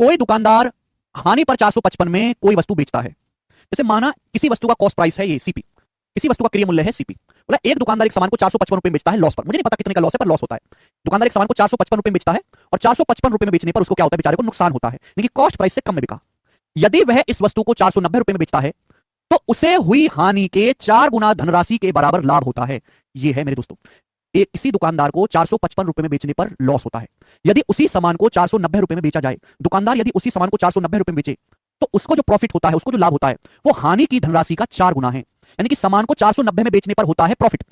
कोई दुकानदार हानि पर 455 में कोई वस्तु बेचता है। जैसे माना किसी वस्तु का कॉस्ट प्राइस है ये सीपी, किसी वस्तु का क्रय मूल्य है सीपी। बोला एक दुकानदार एक सामान को 455 रुपए में बेचता है लॉस पर, मुझे नहीं पता कितने का लॉस है पर लॉस होता है। दुकानदार एक सामान को 455 रुपए में बेचता है और 455 रुपए में बेचने पर उसको क्या होता है, बेचारे को नुकसान होता है, लेकिन कॉस्ट प्राइस से कम में बिका। यदि वह इस वस्तु को 490 रुपए में बेचता है तो उसे हुई हानि के 4 गुना धनराशि के बराबर लाभ होता है। यह है मेरे दोस्तों, एक किसी दुकानदार को 455 रुपए में बेचने पर लॉस होता है। यदि उसी सामान को 490 रुपए में बेचा जाए, दुकानदार यदि उसी सामान को 490 रुपए में बेचे तो उसको जो प्रॉफिट होता है, उसको जो लाभ होता है, वो हानि की धनराशि का 4 गुना है। यानी कि सामान को 490 में बेचने पर होता है प्रॉफिट।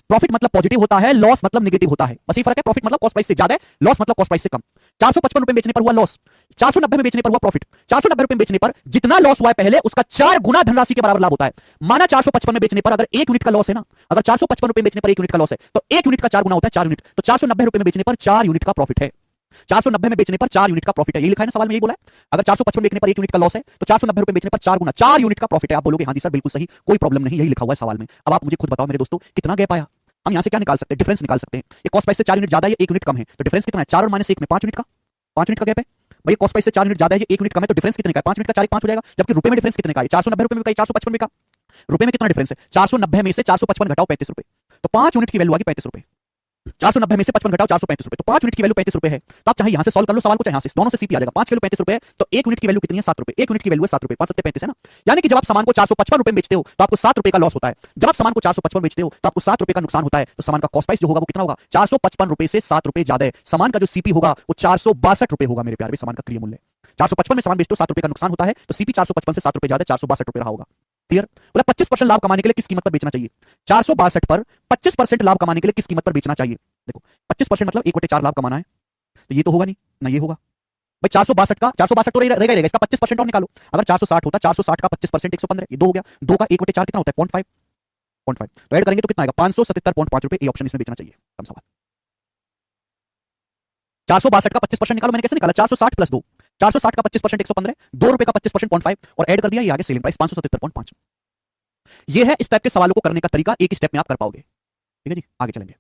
प्रॉफिट मतलब पॉजिटिव होता है, लॉस मतलब नेगेटिव होता है, बस ये फर्क है। प्रॉफिट मतलब कॉस्ट प्राइस से ज्यादा है, लॉस मतलब कॉस्ट प्राइस से कम। 455 रुपए में बेचने पर हुआ लॉस, 490 में बेचने पर हुआ प्रॉफिट। 490 रुपए में बेचने पर जितना लॉस हुआ है पहले, उसका 4 गुना धनराशि के बराबर लाभ होता है। माना 455 में बेचने पर अगर 1 यूनिट का लॉस है ना, अगर 455 रुपए बेचने पर 1 यूनिट का लॉस है तो 1 यूनिट का 4 गुना होता है 4 यूनिट, तो 490 रुपए में बेचने पर 4 यूनिट का प्रॉफिट है। 490 में बेचने पर 4 यूनिट का प्रॉफिट है, ये लिखा है ना सवाल में, यही बोला है। अगर 455 बेचने पर 1 यूनिट का लॉस है तो 490 रुपए बेचने पर 4 गुना 4 यूनिट का प्रॉफिट है। आप बोलोगे हाँ जी सर बिल्कुल सही, कोई प्रॉब्लम नहीं, यही लिखा हुआ है सवाल में। अब आप मुझे खुद बताओ मेरे दोस्तों, कितना गैप आया? हम यहां से क्या निकाल सकते हैं, डिफरेंस निकाल सकते हैं। ये कॉस्ट प्राइस से 4 यूनिट ज्यादा है, ये 1 यूनिट कम है, तो डिफरेंस कितना है? 4 और माइनस 1 में 5 यूनिट का, 5 यूनिट का गैप है भाई। कॉस्ट प्राइस से 4 यूनिट ज्यादा है, ये 1 यूनिट कम है, तो डिफरेंस कितने का है? 5 यूनिट का 4 5 हो जाएगा। जबकि रुपए में डिफरेंस कितने का है? 490 रुपए में का, 455 में का। रुपए में कितना डिफरेंस है? 490 में से 455 घटाओ 35 रुपए, तो 5 यूनिट की वैल्यू आ गई 35 रुपए। 490 में से 55 घटाओ 435 रुपए, तो 5 यूनिट की वैल्यू 35 रुपए है। तो आप चाहे यहां से सॉल्व कर लो सवाल को, चाहे यहां से, दोनों से सीपी आ जाएगा। 5 किलो 35 रुपए है, तो 1 यूनिट की वैल्यू कितनी है? 7 रुपए। 1 यूनिट की वैल्यू है 7 रुपए, 5 7 35 है ना। यानी कि जब आप सामान को 455 रुपए में बेचते हो तो आपको 7 रुपए का लॉस होता है। जब आप सामान को 455 बेचते हो तो आपको 7 रुपए का नुकसान होता है। तो सामान का कॉस्ट प्राइस जो होगा वो कितना होगा? 455 रुपए से 7 रुपए ज्यादा है। सामान का जो सीपी होगा वो 462 रुपए होगा मेरे प्यारे। सामान का क्रय मूल्य 455 में सामान बेचते हो, 7 रुपए का नुकसान होता है, तो सीपी 455 से 7 रुपए ज्यादा, 462 रुपए रहा होगा। क्लियर? बोला 25% लाभ कमाने के लिए किस कीमत पर बेचना चाहिए? 462 पर 25% लाभ कमाने के लिए किस कीमत पर बेचना चाहिए? देखो 25% मतलब 1/4 लाभ कमाना है, तो ये तो होगा नहीं ना, ये होगा भाई। 462 का 462 तो रहेगा, इसका 25% और निकालो। अगर 460 होता, 460 का 25% 115, ये 2 हो गया। 2 का 1/4 कितना होता है? 0.5 तो ऐड करेंगे तो कितना आएगा? 577.5 रुपए। ये ऑप्शन इसमें बेचना चाहिए। कम सवाल। 462 का 25% निकालो, मैंने कैसे निकाला? 460 प्लस 2, 460 का 25% 115, 2 रुपए का 25% 0.5 और ऐड कर दिया, ये आगे सेलिंग प्राइस 577.5। ये है इस टाइप के सवालों को करने का तरीका, एक स्टेप में आप कर पाओगे। ठीक है जी, आगे चलेंगे।